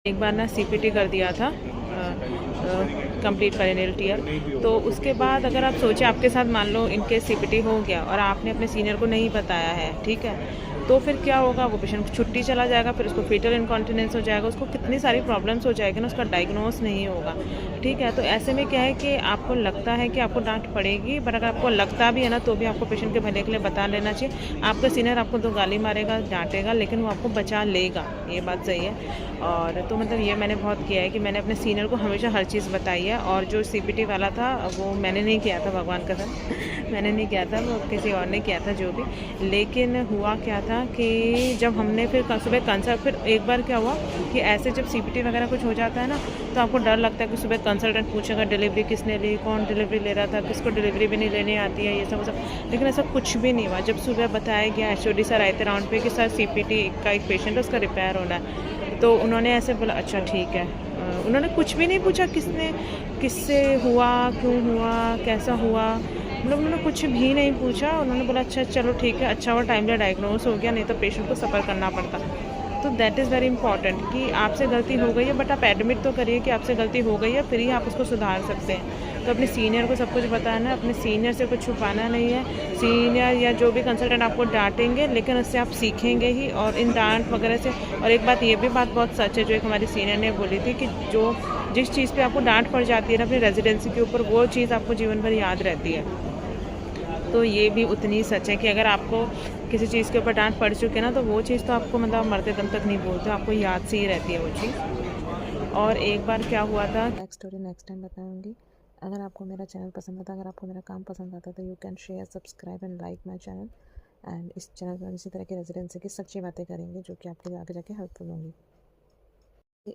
एक बार ना सीपीटी कर दिया था कंप्लीट पेरिनियल टियर। तो उसके बाद अगर आप सोचें आपके साथ मान लो इनकेस सीपीटी हो गया और आपने अपने सीनियर को नहीं बताया है, ठीक है, तो फिर क्या होगा, वो पेशेंट छुट्टी चला जाएगा, फिर उसको फीटल इनकॉन्टिनेंस हो जाएगा, उसको कितनी सारी प्रॉब्लम्स हो जाएगी ना, उसका डायग्नोस नहीं होगा। ठीक है, तो ऐसे में क्या है कि आपको लगता है कि आपको डांट पड़ेगी, बट अगर आपको लगता भी है ना तो भी आपको पेशेंट के भले के लिए बता लेना चाहिए। आपका सीनियर आपको तो गाली मारेगा, डांटेगा, लेकिन वो आपको बचा लेगा, ये बात सही है। और तो मतलब ये मैंने बहुत किया है कि मैंने अपने सीनियर को हमेशा हर चीज़ बताई है। और जो सीपीटी वाला था वो मैंने नहीं किया था, भगवान कसम मैंने नहीं किया था, वो किसी और ने किया था जो भी। लेकिन हुआ क्या था कि जब हमने फिर सुबह कंसल्ट, फिर एक बार क्या हुआ कि ऐसे जब सीपीटी वगैरह कुछ हो जाता है ना, तो आपको डर लगता है कि सुबह कंसल्टेंट पूछेगा डिलीवरी किसने ली, कौन डिलीवरी ले रहा था, किसको डिलीवरी भी नहीं लेनी आती है, ये सब। लेकिन ऐसा कुछ भी नहीं हुआ। जब सुबह बताया गया, एचओडी सर आए थे राउंड पे कि सर सीपीटी का एक पेशेंट है, उसका रिपेयर होना है, तो उन्होंने ऐसे बोला अच्छा ठीक है। उन्होंने कुछ भी नहीं पूछा किसने, किससे हुआ, क्यों हुआ, कैसा हुआ, मतलब उन्होंने कुछ भी नहीं पूछा। उन्होंने बोला अच्छा चलो ठीक है, अच्छा हुआ टाइमली डायग्नोस हो गया, नहीं तो पेशेंट को सफ़र करना पड़ता। तो दैट इज़ वेरी इंपॉर्टेंट कि आपसे गलती हो गई है, बट आप एडमिट तो करिए कि आपसे गलती हो गई है, फिर ही आप उसको सुधार सकते हैं। तो अपने सीनियर को सब कुछ बताना है, अपने सीनियर से कुछ छुपाना नहीं है। सीनियर या जो भी कंसल्टेंट आपको डांटेंगे, लेकिन उससे आप सीखेंगे ही, और इन डांट वगैरह से। और एक बात, ये भी बात बहुत सच है जो एक हमारी सीनियर ने बोली थी कि जो जिस चीज़ पे आपको डांट पड़ जाती है ना अपनी रेजिडेंसी के ऊपर, वो चीज़ आपको जीवन भर याद रहती है। तो ये भी उतनी सच है कि अगर आपको किसी चीज़ के ऊपर डांट पड़ चुके ना, तो वो चीज़ तो आपको मतलब मरते दम तक नहीं भूलते, आपको याद से ही रहती है वो चीज़। और एक बार क्या हुआ था, नेक्स्ट स्टोरी नेक्स्ट टाइम बताऊंगी। अगर आपको मेरा चैनल पसंद आता, अगर आपको मेरा काम पसंद आता, तो you can share, subscribe and like my channel. And इस चैनल पर इसी तरह की रेजिडेंसी की सच्ची बातें करेंगे जो कि आपके लिए आगे जाके हेल्पफुल होंगी।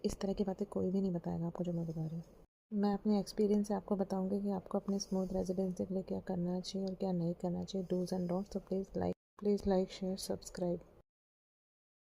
इस तरह की बातें कोई भी नहीं बताएगा आपको जो मैं बता रही हूँ। मैं अपने एक्सपीरियंस से आपको बताऊंगी कि आपको अपने स्मूथ रेजिडेंसी के लिए क्या करना चाहिए और क्या नहीं करना चाहिए, डूज एंड डोंट्स। तो प्लीज़ लाइक, शेयर, सब्सक्राइब।